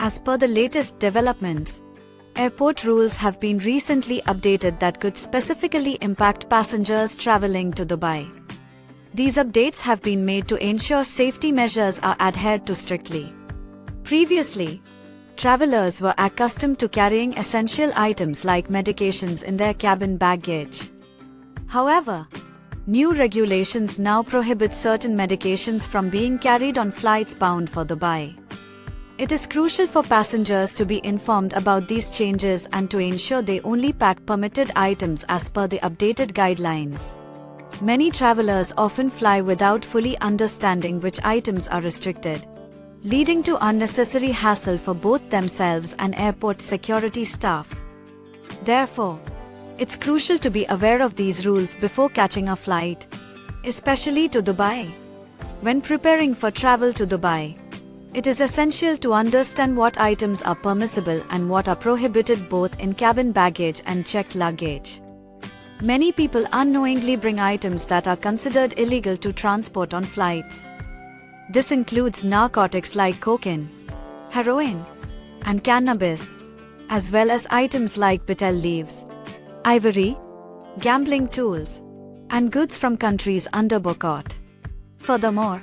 As per the latest developments, airport rules have been recently updated that could specifically impact passengers traveling to Dubai. These updates have been made to ensure safety measures are adhered to strictly. Previously, travelers were accustomed to carrying essential items like medications in their cabin baggage. However, new regulations now prohibit certain medications from being carried on flights bound for Dubai. It is crucial for passengers to be informed about these changes and to ensure they only pack permitted items as per the updated guidelines. Many travelers often fly without fully understanding which items are restricted, leading to unnecessary hassle for both themselves and airport security staff. Therefore, it's crucial to be aware of these rules before catching a flight, especially to Dubai. When preparing for travel to Dubai, it is essential to understand what items are permissible and what are prohibited both in cabin baggage and checked luggage. Many people unknowingly bring items that are considered illegal to transport on flights. This includes narcotics like cocaine, heroin, and cannabis, as well as items like betel leaves, ivory, gambling tools, and goods from countries under boycott. Furthermore,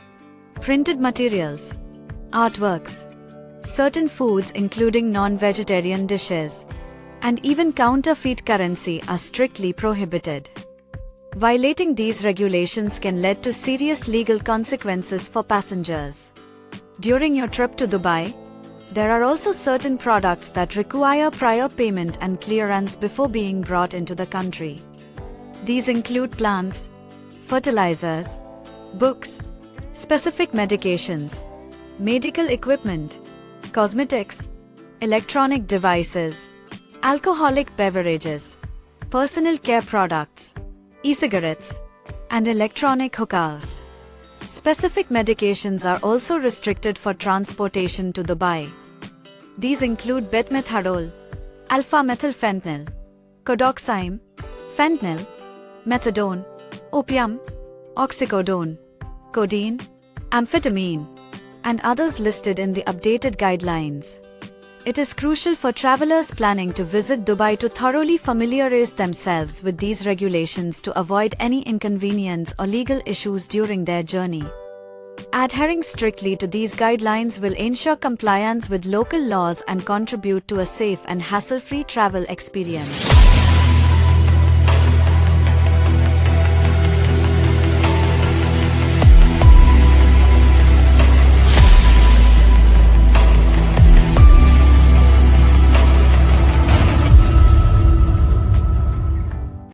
printed materials, artworks, certain foods including non-vegetarian dishes, and even counterfeit currency are strictly prohibited. Violating these regulations can lead to serious legal consequences for passengers. During your trip to Dubai, there are also certain products that require prior payment and clearance before being brought into the country. These include plants, fertilizers, books, specific medications, medical equipment, cosmetics, electronic devices, alcoholic beverages, personal care products, e-cigarettes, and electronic hookahs. Specific medications are also restricted for transportation to Dubai. These include bethmethadone, alpha-methylfentanyl, codoxime, fentanyl, methadone, opium, oxycodone, codeine, amphetamine, and others listed in the updated guidelines. It is crucial for travelers planning to visit Dubai to thoroughly familiarize themselves with these regulations to avoid any inconvenience or legal issues during their journey. Adhering strictly to these guidelines will ensure compliance with local laws and contribute to a safe and hassle-free travel experience.